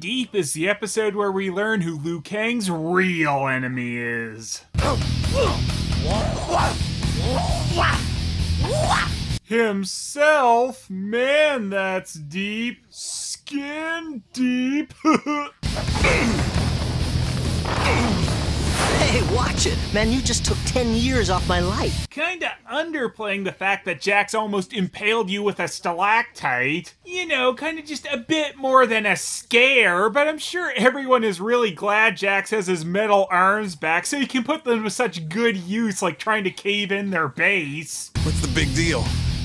Deep is the episode where we learn who Liu Kang's real enemy is. Himself? Man, that's deep. Skin deep. Hey, watch it! Man, you just took 10 years off my life. Kinda underplaying the fact that Jax almost impaled you with a stalactite. You know, kinda just a bit more than a scare, but I'm sure everyone is really glad Jax has his metal arms back so he can put them to such good use, like trying to cave in their base. What's the big deal?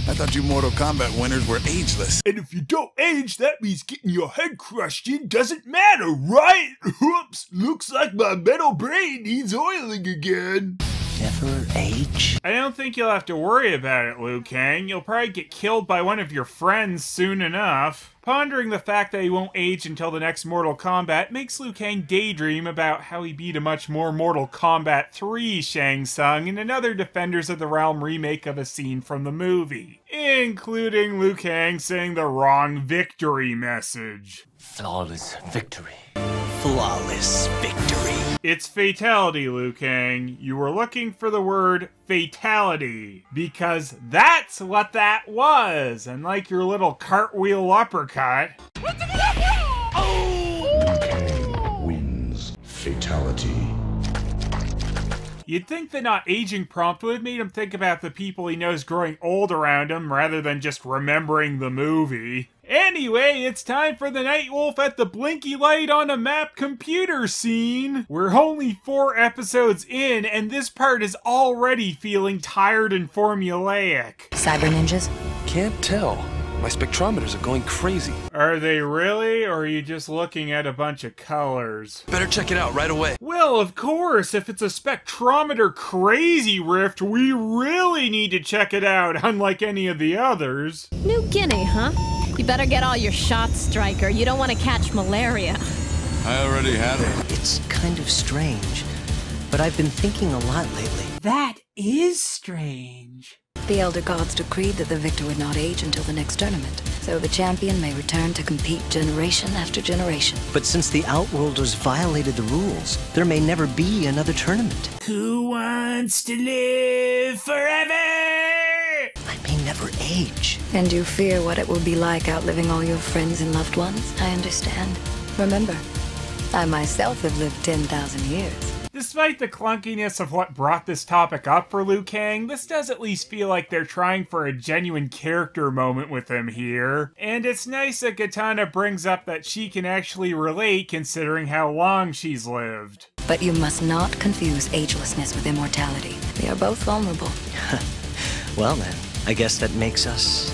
I thought you Mortal Kombat winners were ageless. And if you don't age, that means getting your head crushed in doesn't matter, right? Whoops, looks like my metal brain needs oiling again. Never age? I don't think you'll have to worry about it, Liu Kang. You'll probably get killed by one of your friends soon enough. Pondering the fact that he won't age until the next Mortal Kombat makes Liu Kang daydream about how he beat a much more Mortal Kombat 3 Shang Tsung in another Defenders of the Realm remake of a scene from the movie, including Liu Kang saying the wrong victory message. Flawless victory. Flawless victory. It's fatality, Liu Kang. You were looking for the word fatality, because that's what that was. And like your little cartwheel uppercut. Liu Kang wins. Fatality. You'd think the not aging prompt would have made him think about the people he knows growing old around him rather than just remembering the movie. Anyway, it's time for the Nightwolf at the Blinky Light on a Map computer scene. We're only 4 episodes in, and this part is already feeling tired and formulaic. Cyber ninjas? Can't tell. My spectrometers are going crazy. Are they really, or are you just looking at a bunch of colors? Better check it out right away. Well, of course, if it's a spectrometer crazy rift, we really need to check it out, unlike any of the others. New Guinea, huh? You better get all your shots, Stryker. You don't want to catch malaria. I already had it. It's kind of strange, but I've been thinking a lot lately. That is strange. The Elder Gods decreed that the victor would not age until the next tournament, so the champion may return to compete generation after generation. But since the Outworlders violated the rules, there may never be another tournament. Who wants to live forever? I may never age. And you fear what it will be like outliving all your friends and loved ones? I understand. Remember, I myself have lived 10,000 years. Despite the clunkiness of what brought this topic up for Liu Kang, this does at least feel like they're trying for a genuine character moment with him here. And it's nice that Katana brings up that she can actually relate considering how long she's lived. But you must not confuse agelessness with immortality. They are both vulnerable. Well then, I guess that makes us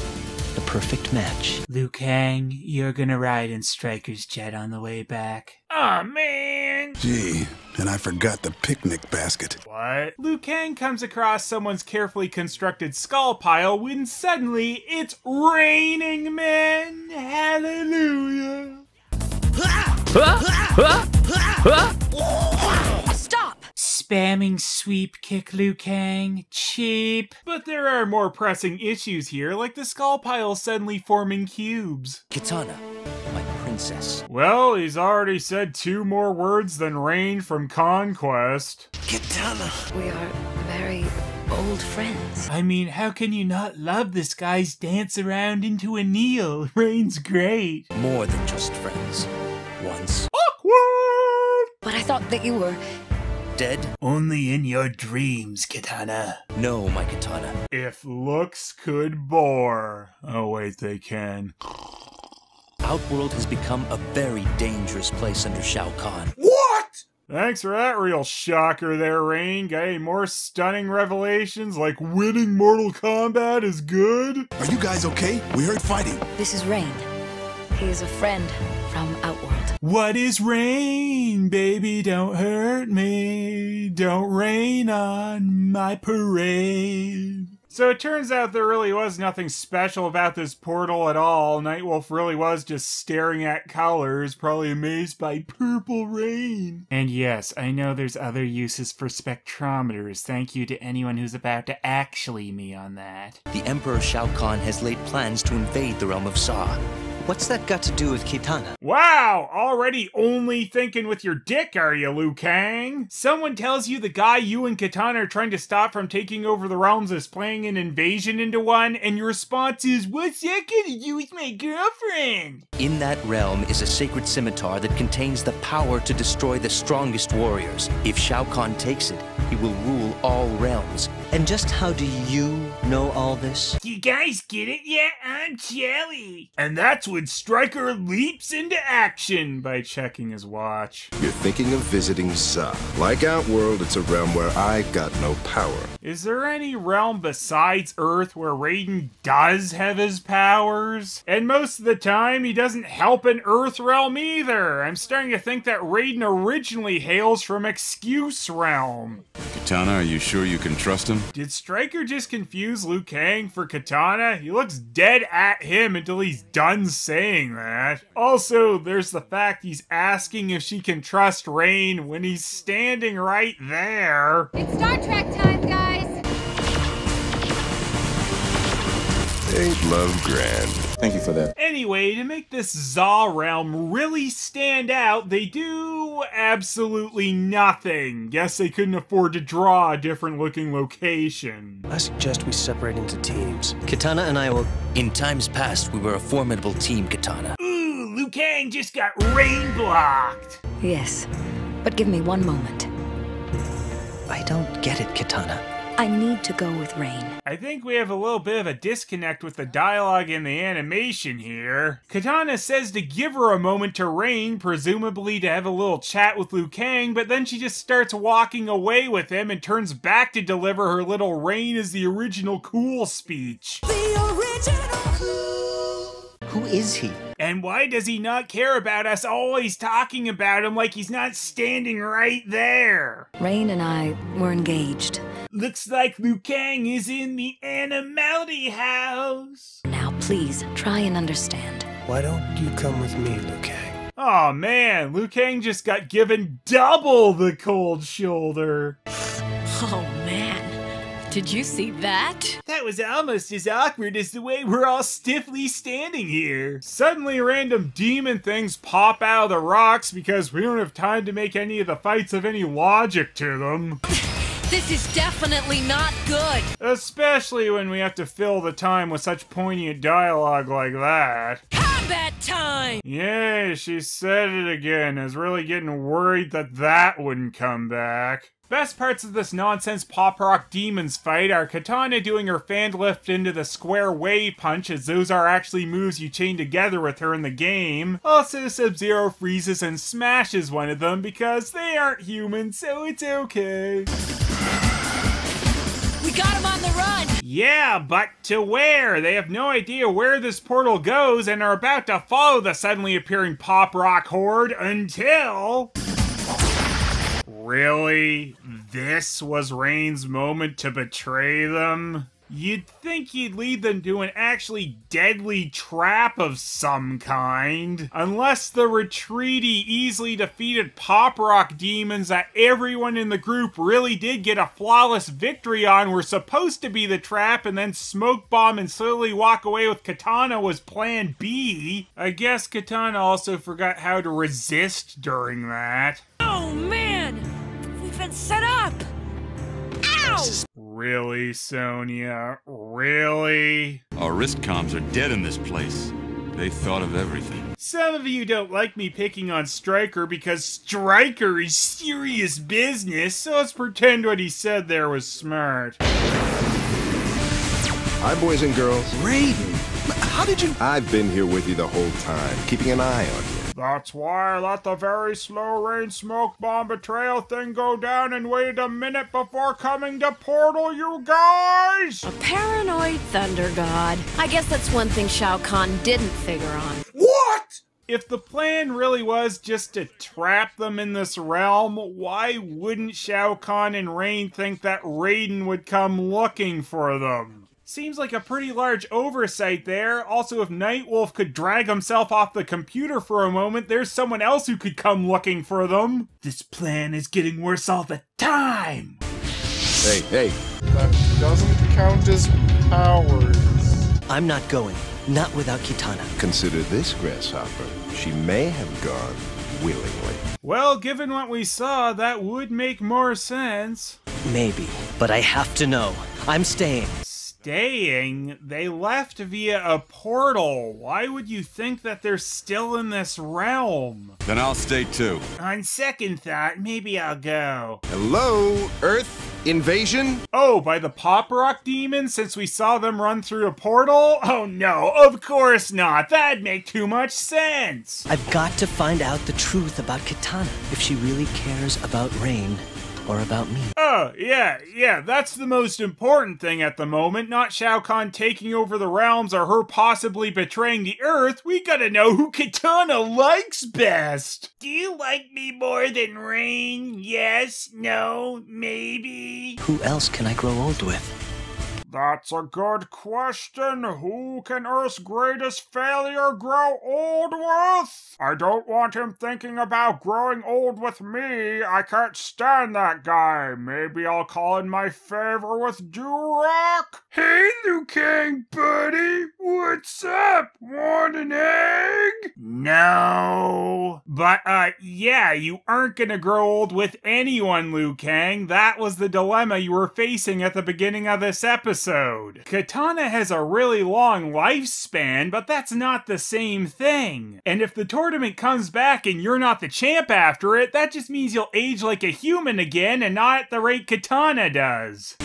the perfect match. Liu Kang, you're gonna ride in Stryker's jet on the way back. Aw, man! Gee, and I forgot the picnic basket. What? Liu Kang comes across someone's carefully constructed skull pile when suddenly it's raining men! Hallelujah! Stop! Spamming sweep kick, Liu Kang. Cheap. But there are more pressing issues here, like the skull pile suddenly forming cubes. Kitana, my princess. Well, he's already said 2 more words than Rain from Conquest. Kitana! We are very old friends. I mean, how can you not love this guy's dance around into a kneel? Rain's great. More than just friends. Once. Awkward! But I thought that you were... Dead? Only in your dreams, Kitana. No, my Kitana. If looks could bore. Oh wait, they can. Outworld has become a very dangerous place under Shao Kahn. What? Thanks for that real shocker there, Rain. Got any more stunning revelations like winning Mortal Kombat is good? Are you guys okay? We heard fighting. This is Rain. He is a friend from Outworld. What is rain, baby? Don't hurt me. Don't rain on my parade. So it turns out there really was nothing special about this portal at all. Nightwolf really was just staring at colors, probably amazed by purple rain. And yes, I know there's other uses for spectrometers. Thank you to anyone who's about to actually me on that. The Emperor Shao Kahn has laid plans to invade the realm of Sa. What's that got to do with Kitana? Wow, already only thinking with your dick, are you, Liu Kang? Someone tells you the guy you and Kitana are trying to stop from taking over the realms is planning an invasion into one, and your response is, what's that gonna do with my girlfriend? In that realm is a sacred scimitar that contains the power to destroy the strongest warriors. If Shao Kahn takes it, he will rule all realms. And just how do you know all this? You guys get it yet? I'm Jelly. And that's when Stryker leaps into action by checking his watch. You're thinking of visiting Za. Like Outworld, it's a realm where I got no power. Is there any realm besides Earth where Raiden does have his powers? And most of the time, he doesn't help an Earth realm either. I'm starting to think that Raiden originally hails from Excuse Realm. Kitana, are you sure you can trust him? Did Stryker just confuse Liu Kang for Kitana? He looks dead at him until he's done saying that. Also, there's the fact he's asking if she can trust Rain when he's standing right there. It's Star Trek time, guys! Ain't love grand? Thank you for that. Anyway, to make this Za realm really stand out, they do absolutely nothing. Guess they couldn't afford to draw a different looking location. I suggest we separate into teams. Kitana and I will... In times past, we were a formidable team, Kitana. Ooh, Liu Kang just got rain blocked. Yes, but give me one moment. I don't get it, Kitana. I need to go with Rain. I think we have a little bit of a disconnect with the dialogue and the animation here. Kitana says to give her a moment to Rain, presumably to have a little chat with Liu Kang, but then she just starts walking away with him and turns back to deliver her little Rain is the original cool speech. The original cool. Who is he? And why does he not care about us always talking about him like he's not standing right there? Rain and I were engaged. Looks like Liu Kang is in the Animality House. Now, please, try and understand. Why don't you come with me, Liu Kang? Aw man, Liu Kang just got given double the cold shoulder. Oh man, did you see that? That was almost as awkward as the way we're all stiffly standing here. Suddenly random demon things pop out of the rocks because we don't have time to make any of the fights have any logic to them. This is definitely not good. Especially when we have to fill the time with such poignant dialogue like that. Combat time! Yay, she said it again. I was really getting worried that that wouldn't come back. Best parts of this nonsense pop rock demons fight are Kitana doing her fan lift into the square wave punch, as those are actually moves you chain together with her in the game. Also, Sub-Zero freezes and smashes one of them because they aren't human, so it's okay. We got him on the run! Yeah, but to where? They have no idea where this portal goes and are about to follow the suddenly appearing pop rock horde until... Really? This was Rain's moment to betray them? You'd think he'd lead them to an actually deadly trap of some kind. Unless the retreaty, easily defeated pop rock demons that everyone in the group really did get a flawless victory on were supposed to be the trap, and then smoke bomb and slowly walk away with Kitana was plan B. I guess Kitana also forgot how to resist during that. Oh man! We've been set up! Ow! Really, Sonya? Really? Our wrist comms are dead in this place. They thought of everything. Some of you don't like me picking on Stryker because Stryker is serious business, so let's pretend what he said there was smart. Hi, boys and girls. Raiden! How did you... I've been here with you the whole time, keeping an eye on you. That's why I let the very slow Rain smoke bomb betrayal thing go down and waited a minute before coming to Portal, you guys! A paranoid thunder god. I guess that's one thing Shao Kahn didn't figure on. What? If the plan really was just to trap them in this realm, why wouldn't Shao Kahn and Rain think that Raiden would come looking for them? Seems like a pretty large oversight there. Also, if Nightwolf could drag himself off the computer for a moment, there's someone else who could come looking for them. This plan is getting worse all the time. Hey. That doesn't count as powers. I'm not going. Not without Kitana. Consider this, Grasshopper. She may have gone willingly. Well, given what we saw, that would make more sense. Maybe, but I have to know. I'm staying. Staying? They left via a portal. Why would you think that they're still in this realm? Then I'll stay too. On second thought, maybe I'll go. Hello, Earth invasion? Oh, by the Pop Rock demons, since we saw them run through a portal? Oh no, of course not. That'd make too much sense. I've got to find out the truth about Kitana, if she really cares about Rain or about me. Oh, yeah, that's the most important thing at the moment, not Shao Kahn taking over the realms or her possibly betraying the Earth. We gotta know who Kitana likes best. Do you like me more than Rain? Yes, no, maybe? Who else can I grow old with? That's a good question. Who can Earth's greatest failure grow old with? I don't want him thinking about growing old with me. I can't stand that guy. Maybe I'll call in my favor with Durock. Hey, Liu Kang, buddy. What's up? Want an egg? No. But, yeah, you aren't gonna grow old with anyone, Liu Kang. That was the dilemma you were facing at the beginning of this episode. Kitana has a really long lifespan, but that's not the same thing. And if the tournament comes back and you're not the champ after it, that just means you'll age like a human again and not at the rate Kitana does.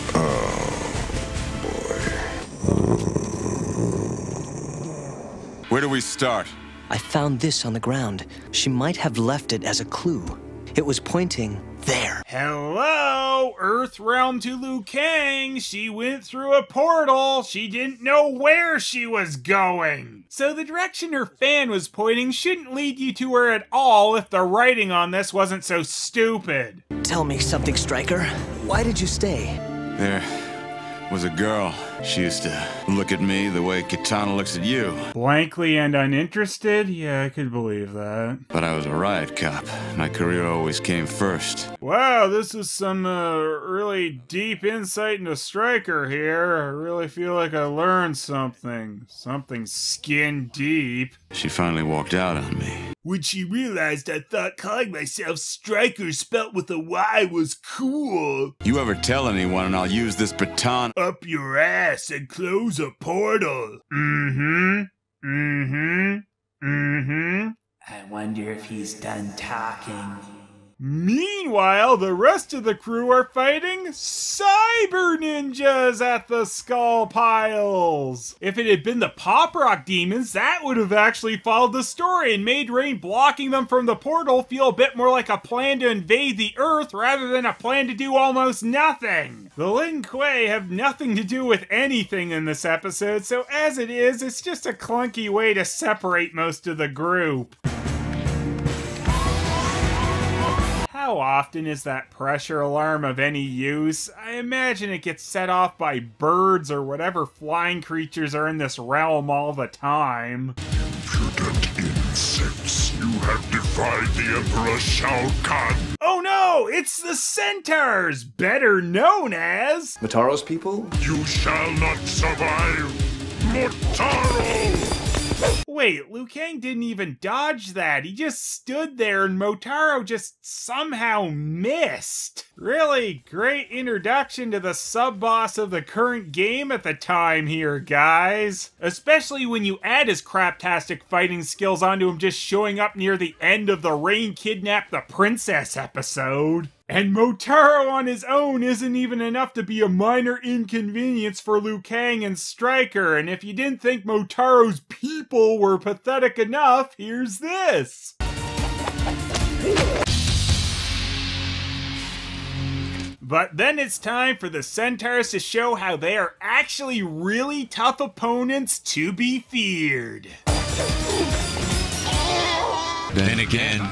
Where do we start? I found this on the ground. She might have left it as a clue. It was pointing there. Hello, Earth Realm to Liu Kang. She went through a portal. She didn't know where she was going. So the direction her fan was pointing shouldn't lead you to her at all if the writing on this wasn't so stupid. Tell me something, Stryker. Why did you stay? There was a girl. She used to look at me the way Kitana looks at you. Blankly and uninterested? Yeah, I could believe that. But I was a riot cop. My career always came first. Wow, this is some really deep insight into Stryker here. I really feel like I learned something. Something skin deep. She finally walked out on me. When she realized I thought calling myself Stryker spelt with a Y was cool. You ever tell anyone and I'll use this baton up your ass and close a portal. I wonder if he's done talking. Meanwhile, the rest of the crew are fighting cyber ninjas at the skull piles. If it had been the Pop Rock demons, that would have actually followed the story and made Rain blocking them from the portal feel a bit more like a plan to invade the Earth rather than a plan to do almost nothing. The Lin Kuei have nothing to do with anything in this episode, so as it is, it's just a clunky way to separate most of the group. How often is that pressure alarm of any use? I imagine it gets set off by birds or whatever flying creatures are in this realm all the time. Impudent insects, you have defied the Emperor Shao Kahn. Oh no, it's the Centaurs, better known as... Motaro's people? You shall not survive, Motaro! Wait, Liu Kang didn't even dodge that. He just stood there and Motaro just somehow missed. Really great introduction to the sub-boss of the current game at the time here, guys. Especially when you add his craptastic fighting skills onto him just showing up near the end of the Rain Kidnapped the Princess episode. And Motaro on his own isn't even enough to be a minor inconvenience for Liu Kang and Stryker, and if you didn't think Motaro's people were pathetic enough, here's this! But then it's time for the Centaurs to show how they are actually really tough opponents to be feared. Then again,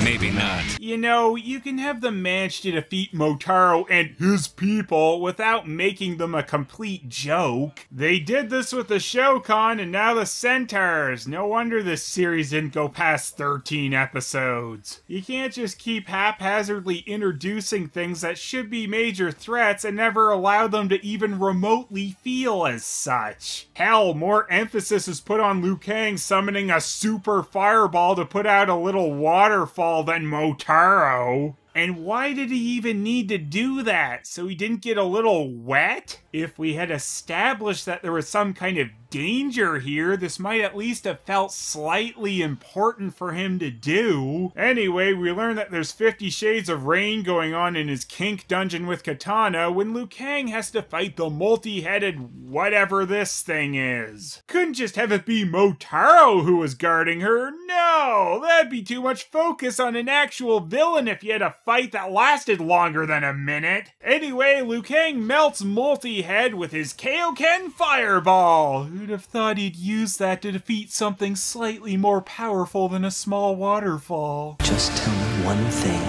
Maybe not. You know, you can have them manage to defeat Motaro and his people without making them a complete joke. They did this with the Shokan and now the Centaurs. No wonder this series didn't go past 13 episodes. You can't just keep haphazardly introducing things that should be major threats and never allow them to even remotely feel as such. Hell, more emphasis is put on Liu Kang summoning a super fireball to put out a little waterfall than Motaro. And why did he even need to do that? So he didn't get a little wet? If we had established that there was some kind of danger here, this might at least have felt slightly important for him to do. Anyway, we learn that there's 50 Shades of Rain going on in his kink dungeon with Kitana when Liu Kang has to fight the multi-headed whatever this thing is. Couldn't just have it be Motaro who was guarding her. No, that'd be too much focus on an actual villain if you had a fight that lasted longer than a minute. Anyway, Liu Kang melts multi-head with his Kaioken Fireball. Who'd have thought he'd use that to defeat something slightly more powerful than a small waterfall? Just tell me one thing.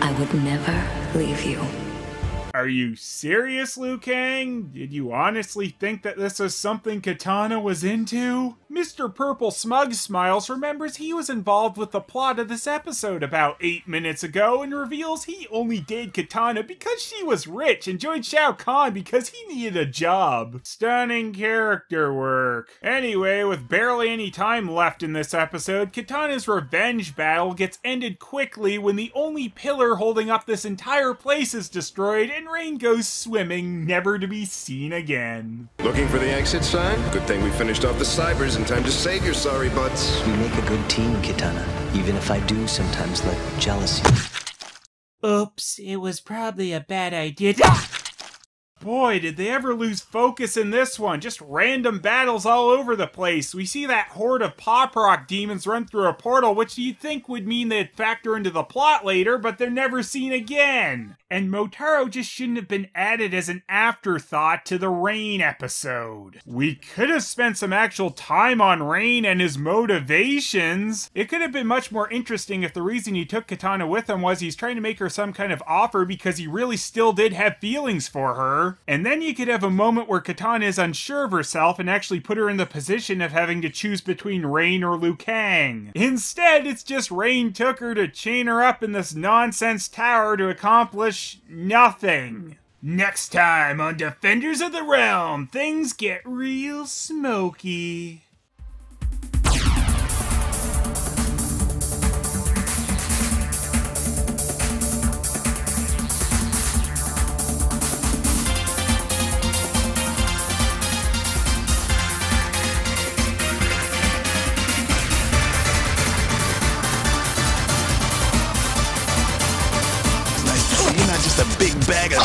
I would never leave you. Are you serious, Liu Kang? Did you honestly think that this was something Kitana was into? Mr. Purple Smug Smiles remembers he was involved with the plot of this episode about 8 minutes ago and reveals he only dated Kitana because she was rich and joined Shao Kahn because he needed a job. Stunning character work. Anyway, with barely any time left in this episode, Kitana's revenge battle gets ended quickly when the only pillar holding up this entire place is destroyed and Rain goes swimming, never to be seen again. Looking for the exit sign? Good thing we finished off the cybers in time to save your sorry butts. We make a good team, Kitana, even if I do sometimes let jealousy... Oops, it was probably a bad idea. Boy, did they ever lose focus in this one. Just random battles all over the place. We see that horde of pop rock demons run through a portal, which you'd think would mean they'd factor into the plot later, but they're never seen again. And Motaro just shouldn't have been added as an afterthought to the Rain episode. We could have spent some actual time on Rain and his motivations. It could have been much more interesting if the reason he took Kitana with him was he's trying to make her some kind of offer because he really still did have feelings for her. And then you could have a moment where Kitana is unsure of herself and actually put her in the position of having to choose between Rain or Liu Kang. Instead, it's just Rain took her to chain her up in this nonsense tower to accomplish nothing. Next time on Defenders of the Realm, things get real smoky. You're not just a big bag of...